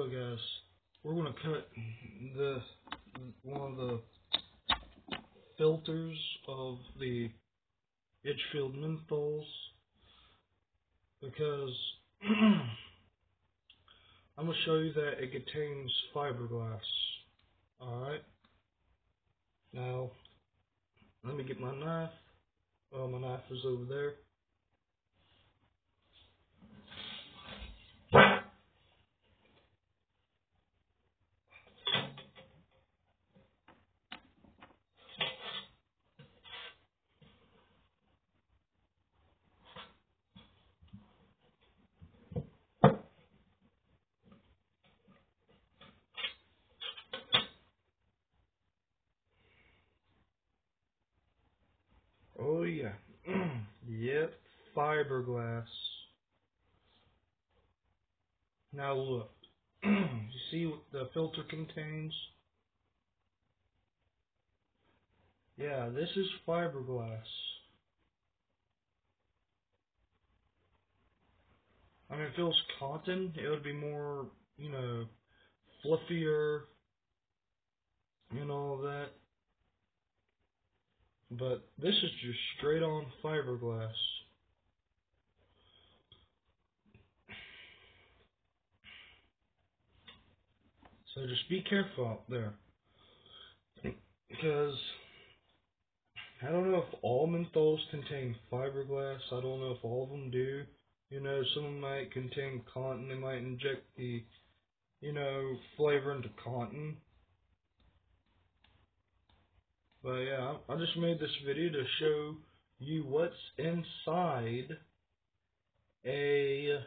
So guys, we're gonna cut one of the filters of the Edgefield menthols because I'm gonna show you that it contains fiberglass. Alright. Now let me get my knife. Oh, my knife is over there. Oh yeah. Yep, fiberglass. Now look. You see what the filter contains? Yeah, this is fiberglass. I mean, if it was cotton, it would be more, fluffier and all that. But this is just straight on fiberglass. So just be careful out there. Because I don't know if all menthols contain fiberglass. I don't know if all of them do. Some of them might contain cotton. They might inject the, flavor into cotton. But yeah, I just made this video to show you what's inside a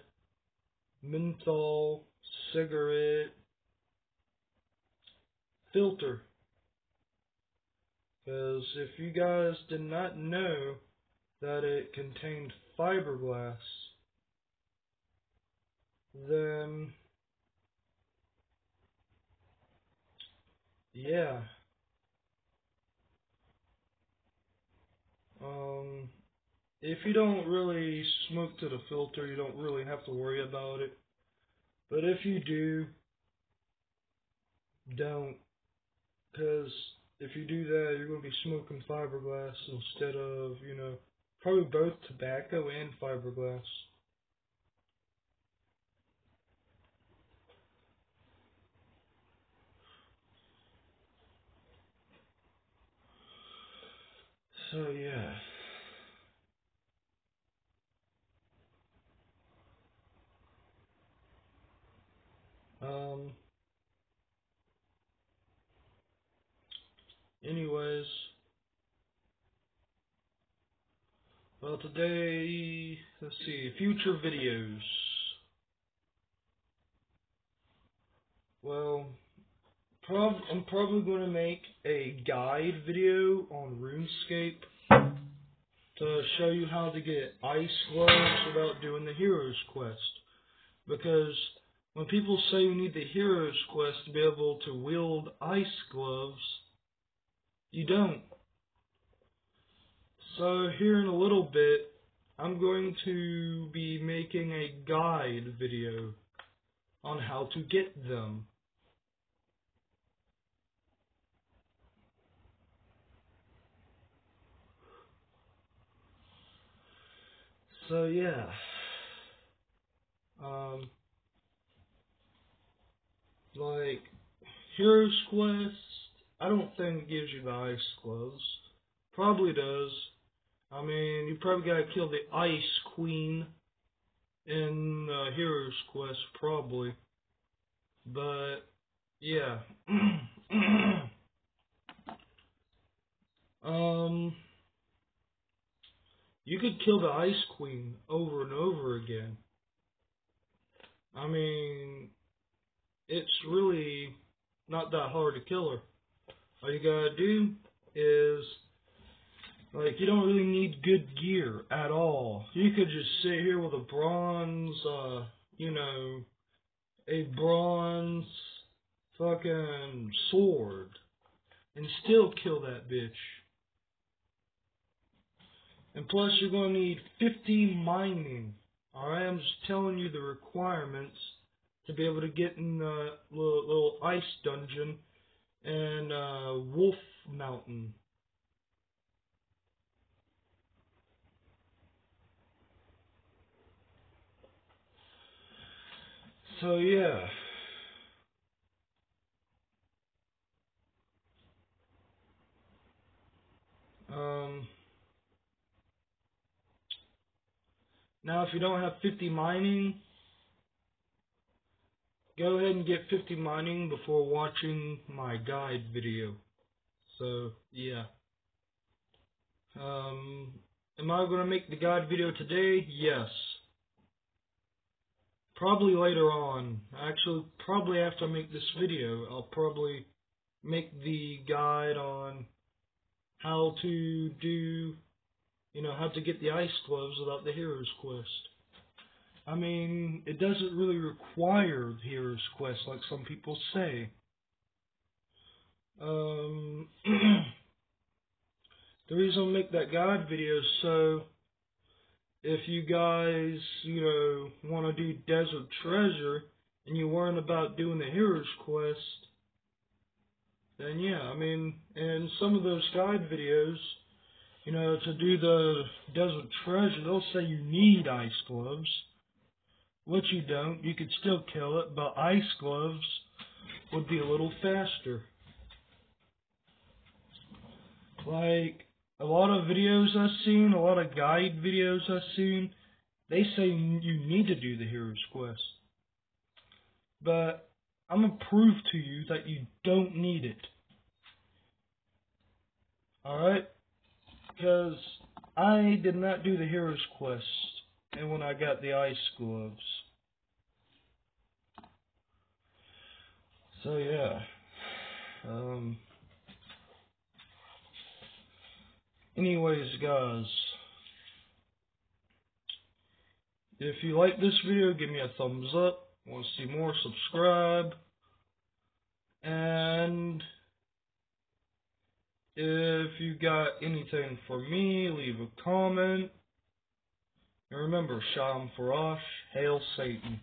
menthol cigarette filter. Because if you guys did not know that it contained fiberglass, then yeah. If you don't really smoke to the filter, you don't really have to worry about it. But if you do, don't. Because if you do that, you're going to be smoking fiberglass instead of, probably both tobacco and fiberglass. So yeah. Anyways, well, today, let's see, future videos. Well, I'm probably going to make a guide video on RuneScape to show you how to get ice gloves without doing the Hero's Quest. Because when people say you need the Hero's Quest to be able to wield ice gloves, you don't. So here in a little bit, I'm going to be making a guide video on how to get them. So yeah, like Hero's Quest, I don't think it gives you the ice gloves. Probably does. I mean, you probably gotta kill the Ice Queen in Hero's Quest, probably. But yeah, you could kill the Ice Queen over and over again. I mean, it's really not that hard to kill her. All you gotta do is, you don't really need good gear at all. You could just sit here with a bronze, a bronze fucking sword and still kill that bitch. And plus, you're gonna need 50 mining. Alright, I'm just telling you the requirements to be able to get in the little ice dungeon and Wolf Mountain. So yeah. Now if you don't have 50 mining, go ahead and get 50 mining before watching my guide video. So yeah. Am I going to make the guide video today? Yes. Probably later on. Actually, probably after I make this video, I'll probably make the guide on how to do, how to get the ice gloves without the hero's quest. I mean, it doesn't really require the hero's quest like some people say. The reason I make that guide video is so if you guys, want to do Desert Treasure and you worrying about doing the hero's quest, then yeah, I mean, in some of those guide videos, to do the Desert Treasure, they'll say you need ice gloves, which you don't. You could still kill it, but ice gloves would be a little faster. Like, a lot of videos I've seen, a lot of guide videos I've seen, they say you need to do the hero's quest. But I'm going to prove to you that you don't need it. Alright? Because I did not do the hero's quest and when I got the ice gloves. So yeah. Anyways, guys, if you like this video, give me a thumbs up. Want to see more, subscribe. And if you got anything for me, leave a comment. And remember, Shalom Farash, Hail Satan.